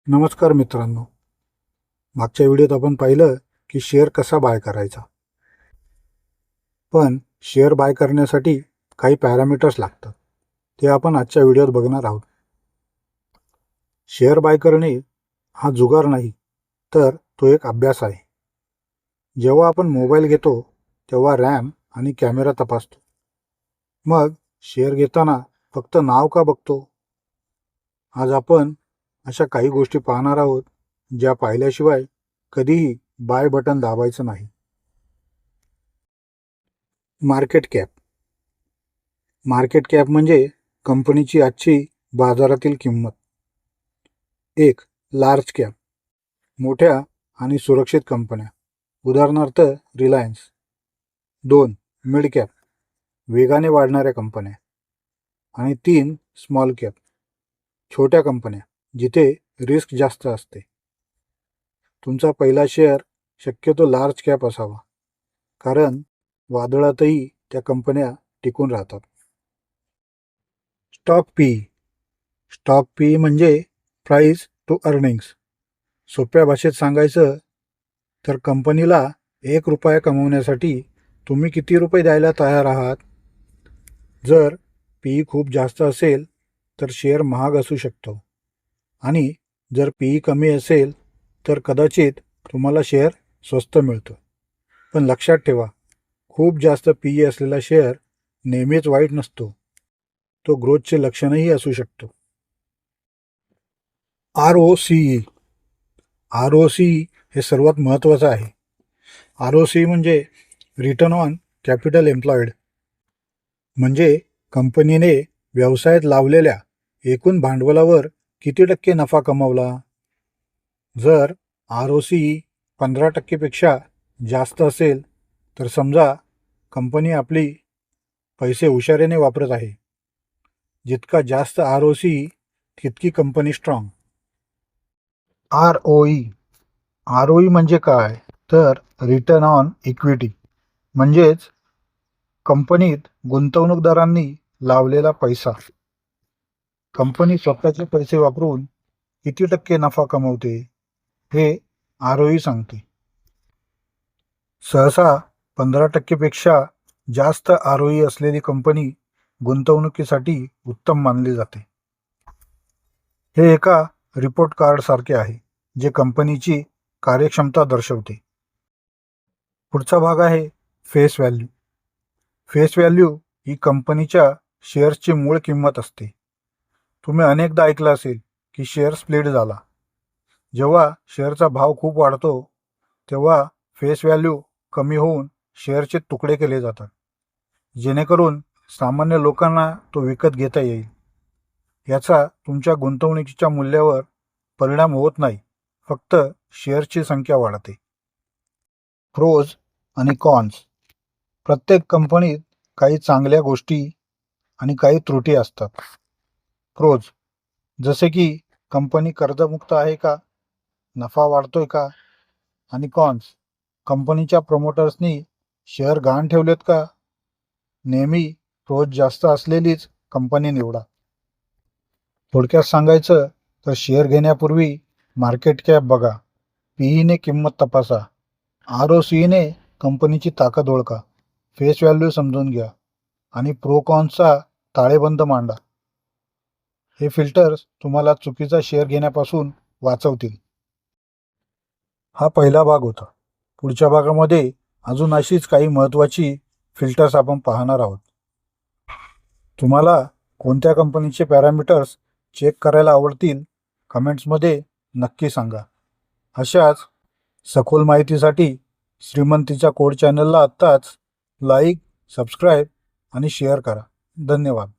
नमस्कार मित्रांनो. मागच्या व्हिडिओत आपण पाहिलं की शेअर कसा बाय करायचा. पण शेअर बाय करण्यासाठी काही पॅरामीटर्स लागतात. ते आपण आजच्या व्हिडिओत बघणार आहोत. शेअर बाय करणे हा जुगार नाही, तर तो एक अभ्यास आहे. जेव्हा आपण मोबाईल घेतो तेव्हा रॅम आणि कॅमेरा तपासतो. मग शेअर घेताना फक्त नाव का बघतो? आज आपण अशा काही गोष्टी पाहणार आहोत ज्या पाहिल्याशिवाय कधीही बाय बटन दाबायचं नाही. मार्केट कॅप म्हणजे कंपनीची आजची बाजारातील किंमत. 1. लार्ज कॅप, मोठ्या आणि सुरक्षित कंपन्या, उदाहरणार्थ रिलायन्स. 2. मिड कॅप, वेगाने वाढणाऱ्या कंपन्या. आणि 3. स्मॉल कॅप, छोट्या कंपन्या जिथे रिस्क जास्त असते. तुमचा पहिला शेअर शक्यतो लार्ज कॅप असावा, कारण वादळातही त्या कंपन्या टिकून राहतात. स्टॉक पी म्हणजे प्राईस टू अर्निंग्स. सोप्या भाषेत सांगायचं तर कंपनीला 1 रुपया कमवण्यासाठी तुम्ही किती रुपये द्यायला तयार आहात. जर पी खूप जास्त असेल तर शेअर महाग असू शकतो, आणि जर पी कमी असेल तर कदाचित तुम्हाला शेअर स्वस्त मिळतो. पण लक्षात ठेवा, खूप जास्त पी असलेला शेअर नेहमीच वाईट नसतो. तो ग्रोथचे लक्षणही असू शकतो. ROCE हे सर्वात महत्त्वाचं आहे. ROCE म्हणजे रिटर्न ऑन कॅपिटल एम्प्लॉईड, म्हणजे कंपनीने व्यवसायात लावलेल्या एकूण भांडवलावर किती टक्के नफा कमावला. जर ROCE 15% जास्त असेल तर समजा कंपनी आपली पैसे हुशारीने वापरत आहे. जितका जास्त ROCE तितकी कंपनी स्ट्रॉंग. ROE म्हणजे काय, तर रिटर्न ऑन इक्विटी, म्हणजेच कंपनीत गुंतवणूकदारांनी लावलेला पैसा. कंपनी स्वतःचे पैसे वापरून किती टक्के नफा कमवते हे ROE सांगते. सहसा 15% जास्त ROE असलेली कंपनी गुंतवणुकीसाठी उत्तम मानली जाते. हे एका रिपोर्ट कार्ड सारखे आहे, जे कंपनीची कार्यक्षमता दर्शवते. पुढचा भाग आहे फेस व्हॅल्यू. फेस व्हॅल्यू ही कंपनीच्या शेअर्सची मूळ किंमत असते. तुम्ही अनेकदा ऐकलं असेल की शेअर स्प्लिट झाला. जेव्हा शेअरचा भाव खूप वाढतो तेव्हा फेस व्हॅल्यू कमी होऊन शेअरचे तुकडे केले जातात, जेणेकरून सामान्य लोकांना तो विकत घेता येईल. याचा तुमच्या गुंतवणुकीच्या मूल्यावर परिणाम होत नाही, फक्त शेअरची संख्या वाढते. प्रोज आणि कॉन्स. प्रत्येक कंपनीत काही चांगल्या गोष्टी आणि काही त्रुटी असतात. प्रोज, जसे की कंपनी कर्जमुक्त आहे का, नफा वाढतोय का. आणि कॉन्स, कंपनीच्या प्रमोटर्सनी शेअर गहाण ठेवलेत का. नेहमी प्रोज जास्त असलेलीच कंपनी निवडा. थोडक्यात सांगायचं तर शेअर घेण्यापूर्वी मार्केट कॅप बघा, पीईने किंमत तपासा, ROCEने कंपनीची ताकद ओळखा, फेस व्हॅल्यू समजून घ्या आणि प्रो कॉन्सचा ताळेबंद मांडा. हे फिल्टर्स तुम्हाला चुकीचा शेअर घेण्यापासून वाचवतील. हा पहिला भाग होता. पुढच्या भागामध्ये अजून अशीच काही महत्त्वाची फिल्टर्स आपण पाहणार आहोत. तुम्हाला कोणत्या कंपनीचे पॅरामीटर्स चेक करायला आवडतील, कमेंट्समध्ये नक्की सांगा. अशाच सखोल माहितीसाठी श्रीमंतीच्या कोड चॅनलला आत्ताच लाईक, सबस्क्राईब आणि शेअर करा. धन्यवाद.